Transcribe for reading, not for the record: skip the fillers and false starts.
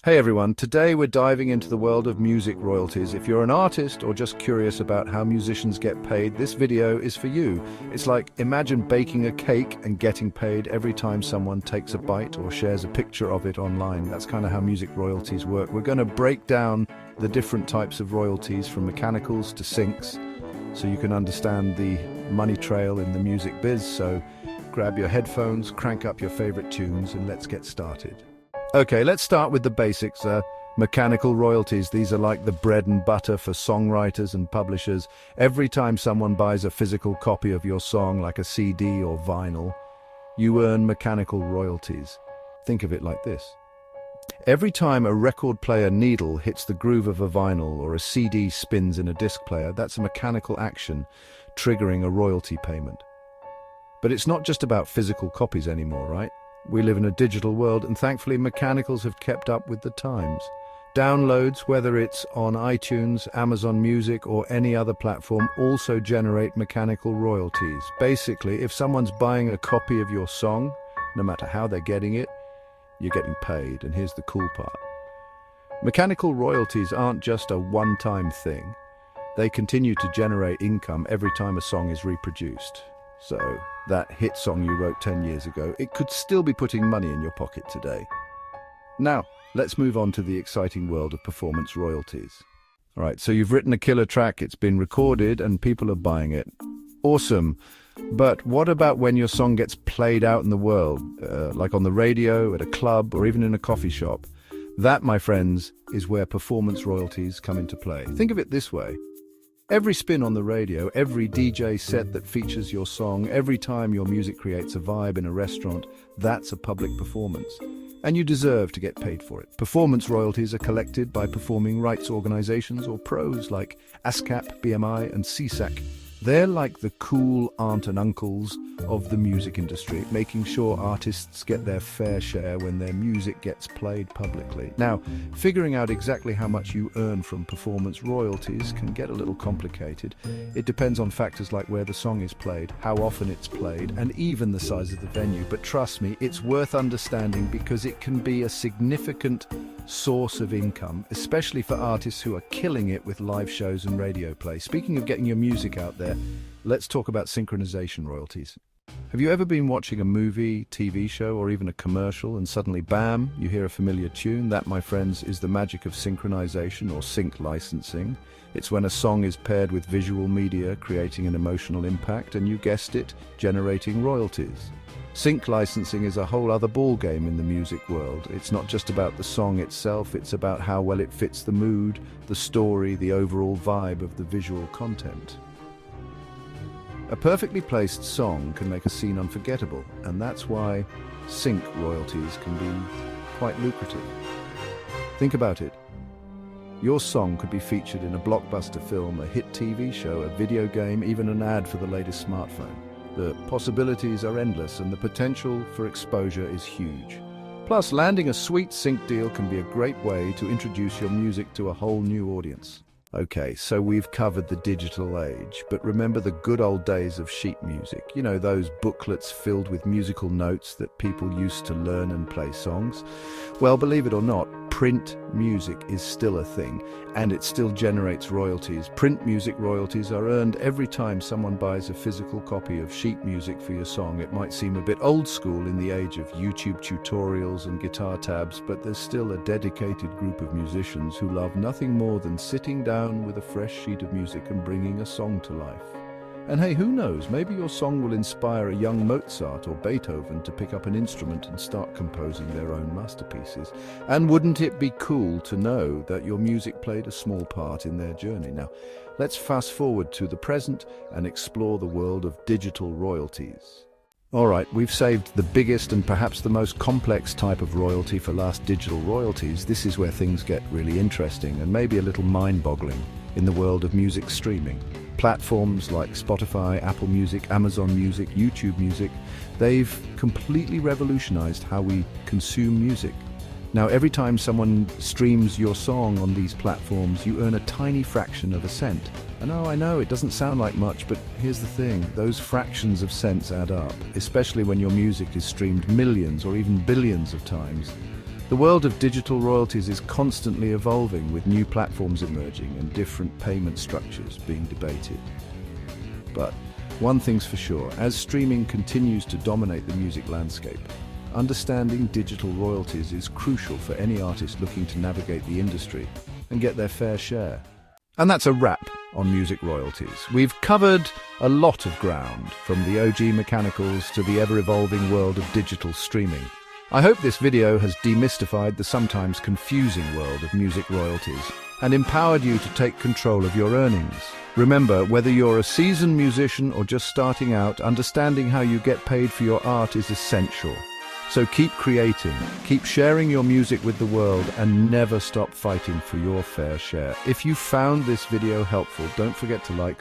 Hey everyone, today we're diving into the world of music royalties. If you're an artist or just curious about how musicians get paid, this video is for you. It's like, imagine baking a cake and getting paid every time someone takes a bite or shares a picture of it online. That's kind of how music royalties work. We're going to break down the different types of royalties from mechanicals to syncs so you can understand the money trail in the music biz. So grab your headphones, crank up your favorite tunes, and let's get started. Okay, let's start with the basics. Mechanical royalties. These are like the bread and butter for songwriters and publishers. Every time someone buys a physical copy of your song, like a CD or vinyl, you earn mechanical royalties. Think of it like this. Every time a record player needle hits the groove of a vinyl or a CD spins in a disc player, that's a mechanical action, triggering a royalty payment. But it's not just about physical copies anymore, right? We live in a digital world, and thankfully mechanicals have kept up with the times. Downloads, whether it's on iTunes, Amazon Music, or any other platform, also generate mechanical royalties. Basically, if someone's buying a copy of your song, no matter how they're getting it, you're getting paid. And here's the cool part. Mechanical royalties aren't just a one-time thing. They continue to generate income every time a song is reproduced. So, that hit song you wrote 10 years ago, it could still be putting money in your pocket today. Now, let's move on to the exciting world of performance royalties. All right, so you've written a killer track, it's been recorded, and people are buying it. Awesome. But what about when your song gets played out in the world, like on the radio, at a club, or even in a coffee shop? That, my friends, is where performance royalties come into play. Think of it this way. Every spin on the radio, every DJ set that features your song, every time your music creates a vibe in a restaurant, that's a public performance. And you deserve to get paid for it. Performance royalties are collected by performing rights organizations or pros like ASCAP, BMI, and SESAC. They're like the cool aunt and uncles of the music industry, making sure artists get their fair share when their music gets played publicly. Now, figuring out exactly how much you earn from performance royalties can get a little complicated. It depends on factors like where the song is played, how often it's played, and even the size of the venue. But trust me, it's worth understanding because it can be a significant source of income, especially for artists who are killing it with live shows and radio play. Speaking of getting your music out there, let's talk about synchronization royalties. Have you ever been watching a movie, TV show, or even a commercial, and suddenly, bam, you hear a familiar tune? That, my friends, is the magic of synchronization or sync licensing. It's when a song is paired with visual media, creating an emotional impact, and you guessed it, generating royalties. Sync licensing is a whole other ballgame in the music world. It's not just about the song itself, it's about how well it fits the mood, the story, the overall vibe of the visual content. A perfectly placed song can make a scene unforgettable, and that's why sync royalties can be quite lucrative. Think about it. Your song could be featured in a blockbuster film, a hit TV show, a video game, even an ad for the latest smartphone. The possibilities are endless, and the potential for exposure is huge. Plus, landing a sweet sync deal can be a great way to introduce your music to a whole new audience. Okay, so we've covered the digital age, but remember the good old days of sheet music? You know, those booklets filled with musical notes that people used to learn and play songs? Well, believe it or not, print music is still a thing, and it still generates royalties. Print music royalties are earned every time someone buys a physical copy of sheet music for your song. It might seem a bit old school in the age of YouTube tutorials and guitar tabs, but there's still a dedicated group of musicians who love nothing more than sitting down with a fresh sheet of music and bringing a song to life. And hey, who knows, maybe your song will inspire a young Mozart or Beethoven to pick up an instrument and start composing their own masterpieces. And wouldn't it be cool to know that your music played a small part in their journey? Now, let's fast forward to the present and explore the world of digital royalties. All right, we've saved the biggest and perhaps the most complex type of royalty for last. Digital royalties. This is where things get really interesting and maybe a little mind-boggling in the world of music streaming. Platforms like Spotify, Apple Music, Amazon Music, YouTube Music, they've completely revolutionized how we consume music. Now, every time someone streams your song on these platforms, you earn a tiny fraction of a cent. I know, it doesn't sound like much, but here's the thing, those fractions of cents add up, especially when your music is streamed millions or even billions of times. The world of digital royalties is constantly evolving, with new platforms emerging and different payment structures being debated. But one thing's for sure, as streaming continues to dominate the music landscape, understanding digital royalties is crucial for any artist looking to navigate the industry and get their fair share. And that's a wrap on music royalties. We've covered a lot of ground, from the OG mechanicals to the ever-evolving world of digital streaming. I hope this video has demystified the sometimes confusing world of music royalties and empowered you to take control of your earnings. Remember, whether you're a seasoned musician or just starting out, understanding how you get paid for your art is essential. So keep creating, keep sharing your music with the world, and never stop fighting for your fair share. If you found this video helpful, don't forget to like,